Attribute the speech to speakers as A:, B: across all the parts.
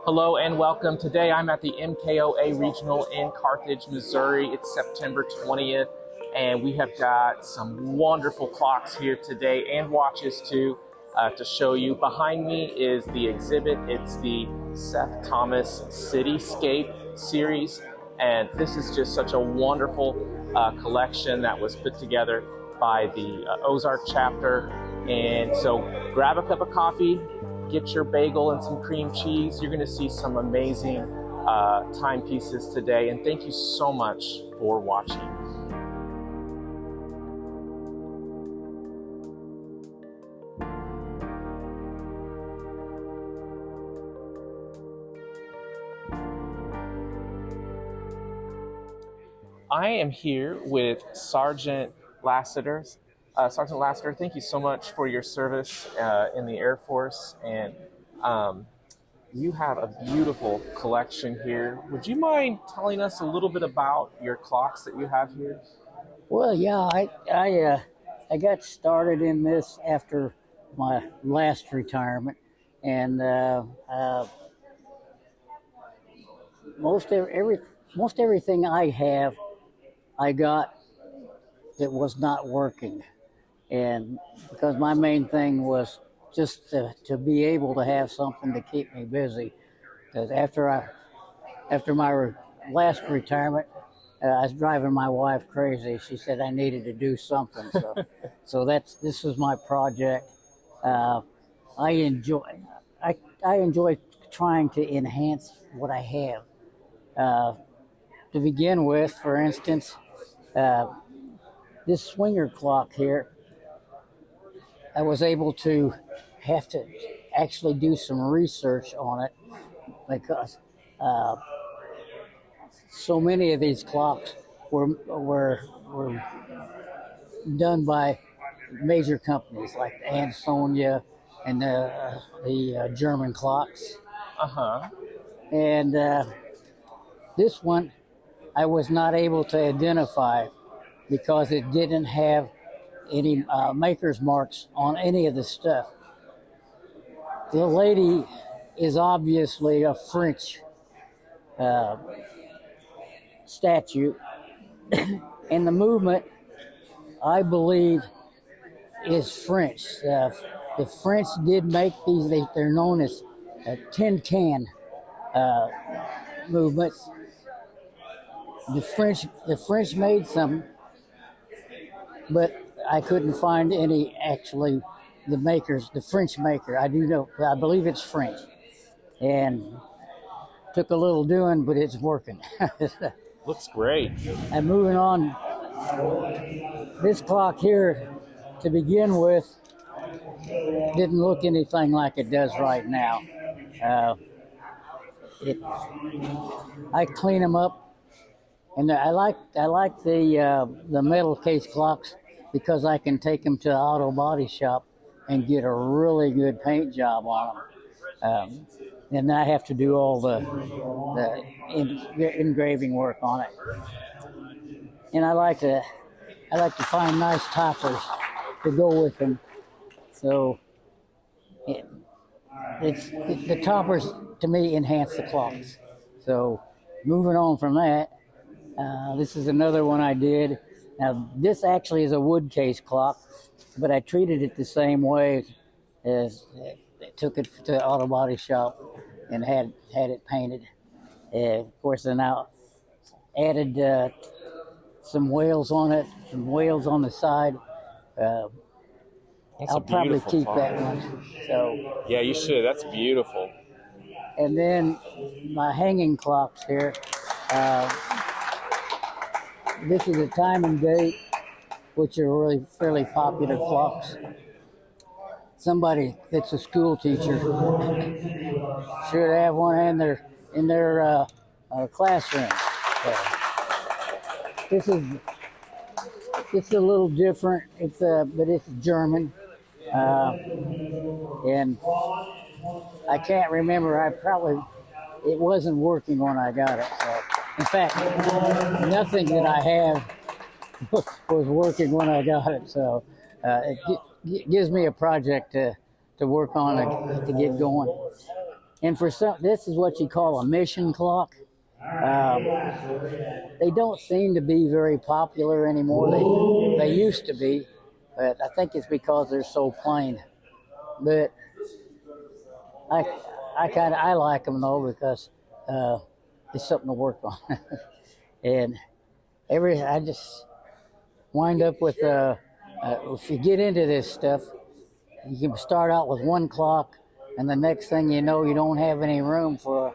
A: Hello and welcome. Today I'm at the MKOA Regional in Carthage, Missouri. It's September 20th, and we have got some wonderful clocks here today and watches too to show you. Behind me is the exhibit. It's the Seth Thomas Cityscape series, and this is just such a wonderful collection that was put together by the Ozark chapter. And so grab a cup of coffee, get your bagel and some cream cheese. You're going to see some amazing timepieces today. And thank you so much for watching. I am here with Sergeant Lassiter. Sergeant Lassiter, thank you so much for your service in the Air Force, and you have a beautiful collection here. Would you mind telling us a little bit about your clocks that you have here?
B: Well, yeah, I got started in this after my last retirement, and most everything I have, I got that was not working. And because my main thing was just to be able to have something to keep me busy. Because after my last retirement, I was driving my wife crazy. She said I needed to do something. So this was my project. I enjoy trying to enhance what I have. To begin with, for instance, this swinger clock here, I was able to have to actually do some research on it because so many of these clocks were done by major companies like Ansonia and the German clocks. And this one I was not able to identify because it didn't have any maker's marks on any of the stuff. The lady is obviously a French statue, and the movement, I believe, is French. The French did make these, they're known as tin can movements. The French made some, but I couldn't find any actually the French maker. I believe it's French. And took a little doing, but it's working.
A: Looks great.
B: And moving on, this clock here, to begin with, didn't look anything like it does right now. I clean them up, and I like the metal case clocks because I can take them to the auto body shop and get a really good paint job on them. And I have to do all the engraving work on it. And I like to find nice toppers to go with them. So the toppers to me enhance the clocks. So moving on from that, this is another one I did. Now this actually is a wood case clock, but I treated it the same way as took it to the auto body shop and had it painted. Of course, I now added some whales on it, some whales on the side. I'll probably keep that one. So
A: Yeah, you should. That's beautiful.
B: And then my hanging clocks here. This is a time and date, which are really fairly popular clocks. Somebody that's a school teacher should have one in their classroom. So this is a little different. But it's German, and I can't remember. It wasn't working when I got it. So, in fact, nothing that I have was working when I got it. So it gives me a project to work on to get going. And for some, this is what you call a mission clock. Um, they don't seem to be very popular anymore. They used to be, but I think it's because they're so plain. But I I like them though because it's something to work on. And I just wind up with if you get into this stuff, you can start out with one clock, and the next thing you know, you don't have any room for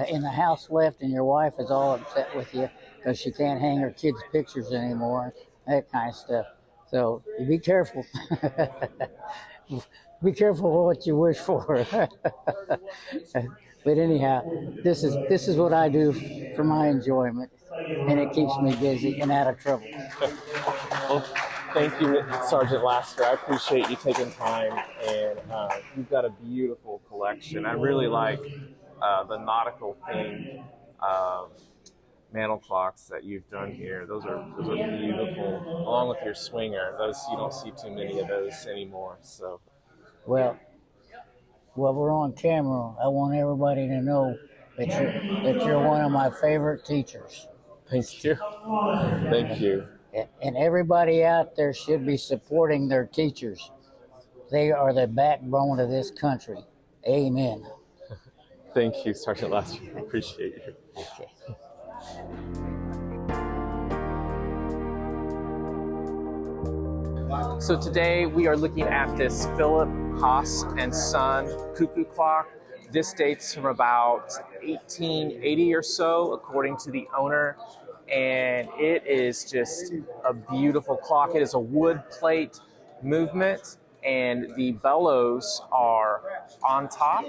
B: in the house left, and your wife is all upset with you because she can't hang her kids' pictures anymore, that kind of stuff. So be careful. Be careful what you wish for. But anyhow, this is what I do for my enjoyment, and it keeps me busy and out of trouble.
A: Well, thank you, Sergeant Lasker. I appreciate you taking time, and you've got a beautiful collection. I really like the nautical themed mantle clocks that you've done here. Those are beautiful, along with your swinger. Those, you don't see too many of those anymore. So,
B: well, we're on camera. I want everybody to know that you're one of my favorite teachers.
A: Thank you. Thank you.
B: And everybody out there should be supporting their teachers. They are the backbone of this country. Amen.
A: Thank you, Sergeant Lasker. I appreciate you.
B: Okay.
A: So today we are looking at this Philip Haas and Son cuckoo clock. This dates from about 1880 or so, according to the owner. And it is just a beautiful clock. It is a wood plate movement, and the bellows are on top,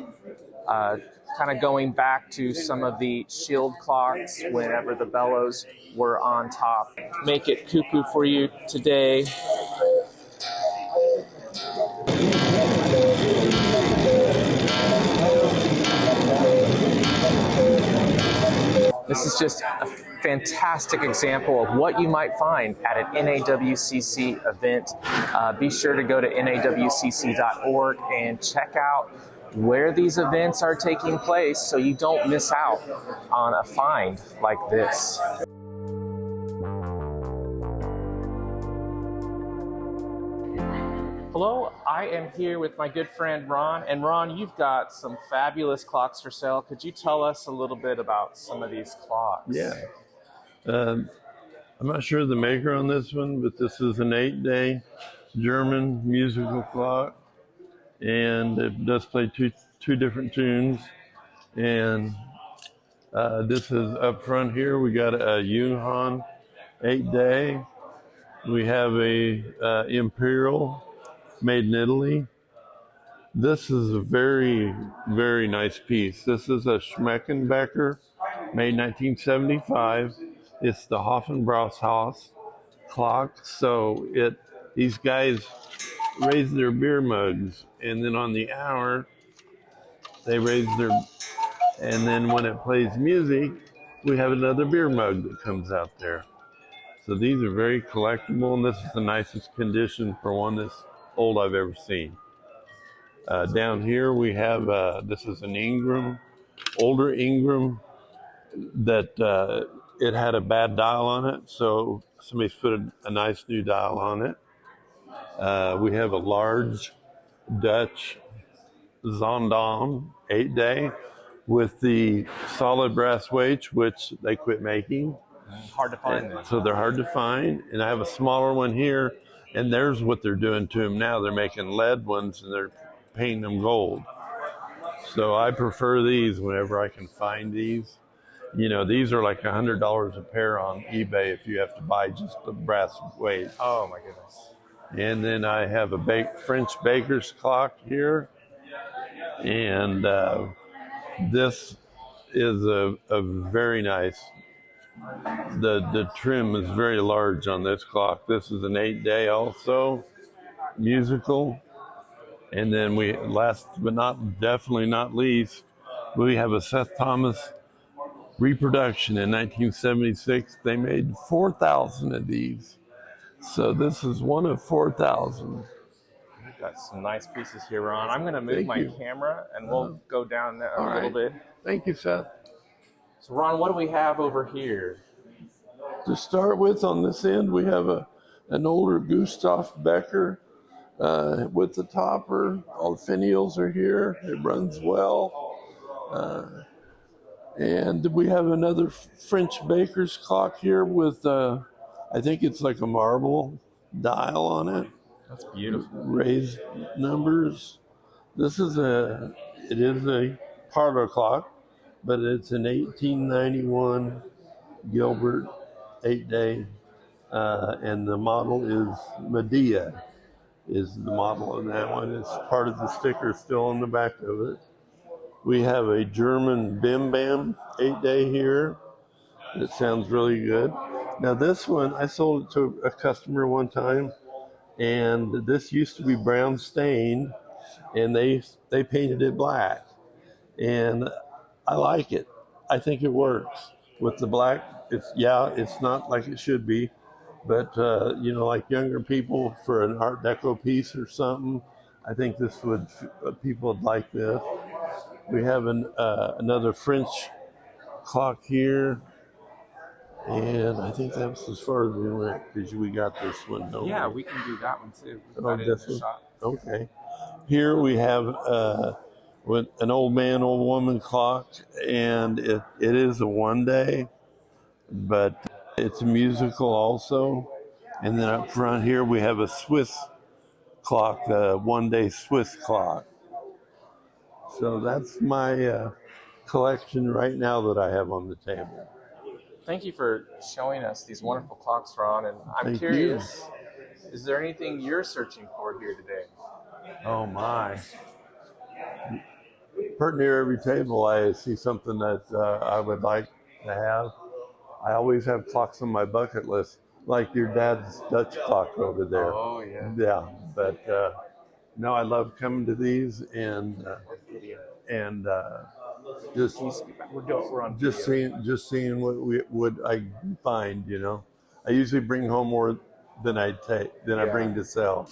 A: kind of going back to some of the shield clocks whenever the bellows were on top. Make it cuckoo for you today. This is just a fantastic example of what you might find at an NAWCC event. Be sure to go to nawcc.org and check out where these events are taking place so you don't miss out on a find like this. Hello, I am here with my good friend Ron. And Ron, you've got some fabulous clocks for sale. Could you tell us a little bit about some of these clocks?
C: Yeah. I'm not sure the maker on this one, but this is an 8-day German musical clock. And it does play two different tunes. And this is up front here. We got a Unihon 8-day. We have a Imperial made in Italy. This is a very, very nice piece. This is a Schmeckenbecker, made 1975. It's the Hofenbrauhaus clock. So these guys raise their beer mugs, and then on the hour, they raise their, and then when it plays music, we have another beer mug that comes out there. So these are very collectible, and this is the nicest condition for one that's old I've ever seen. Down here we have, this is an Ingram, older Ingram that it had a bad dial on it, so somebody's put a nice new dial on it. We have a large Dutch Zondam 8-day with the solid brass weights, which they quit making.
A: Hard to find.
C: So they're hard to find. And I have a smaller one here, and there's what they're doing to them now. They're making lead ones, and they're painting them gold. So I prefer these whenever I can find these. You know, these are like $100 a pair on eBay if you have to buy just the brass weight.
A: Oh my goodness.
C: And then I have a French baker's clock here. And this is a very nice, the trim is very large on this clock. This is an 8-day also, musical. And then we, last but definitely not least, we have a Seth Thomas reproduction in 1976. They made 4,000 of these. So this is one of 4,000.
A: Got some nice pieces here, Ron. I'm going to move
C: Thank
A: my
C: you.
A: camera and we'll go down there
C: All
A: a little
C: right.
A: bit.
C: Thank you, Seth.
A: So, Ron, what do we have over here?
C: To start with, on this end, we have an older Gustav Becker with the topper. All the finials are here. It runs well. And we have another French baker's clock here with, I think it's like a marble dial on it.
A: That's beautiful.
C: Raised numbers. It is a parlor clock, but it's an 1891 Gilbert 8-day, and the model is Medea, is the model of that one. It's part of the sticker still on the back of it. We have a German Bim Bam 8-day here. It sounds really good. Now this one, I sold it to a customer one time, and this used to be brown stained, and they painted it black. And I like it. I think it works. With the black, it's not like it should be, but like younger people for an Art Deco piece or something, I think people would like this. We have another French clock here, and I think that's as far as we went because we got this one.
A: Yeah, we can do that one too.
C: This one? Okay. Here we have with an old man, old woman clock, and it is a 1-day, but it's musical also. And then up front here we have a Swiss clock, a 1-day Swiss clock. So that's my collection right now that I have on the table.
A: Thank you for showing us these wonderful clocks, Ron. And I'm curious, is there anything you're searching for here today?
C: Oh my. Pretty near every table I see something that I would like to have. I always have clocks on my bucket list, like your dad's Dutch clock over there.
A: Oh, yeah.
C: Yeah, but no, I love coming to these and seeing what I find. I usually bring home more than I bring to sell.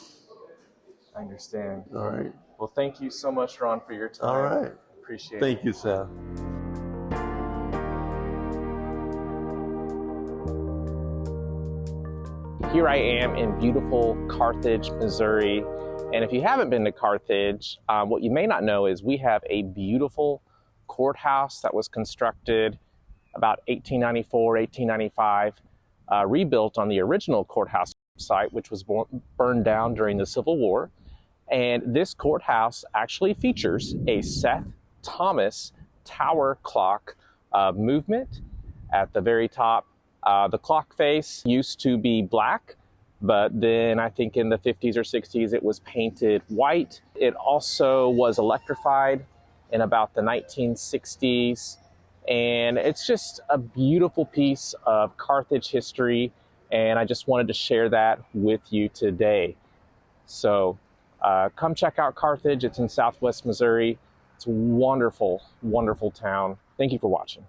A: I understand.
C: All right.
A: Well, thank you so much, Ron, for your time.
C: All right.
A: Appreciate it.
C: Thank you, Seth.
A: Here I am in beautiful Carthage, Missouri. And if you haven't been to Carthage, what you may not know is we have a beautiful courthouse that was constructed about 1894, 1895, rebuilt on the original courthouse site, which was burned down during the Civil War. And this courthouse actually features a Seth Thomas tower clock movement at the very top. The clock face used to be black, but then I think in the 50s or 60s it was painted white. It also was electrified in about the 1960s. And it's just a beautiful piece of Carthage history. And I just wanted to share that with you today. So come check out Carthage. It's in Southwest Missouri. It's a wonderful, wonderful town. Thank you for watching.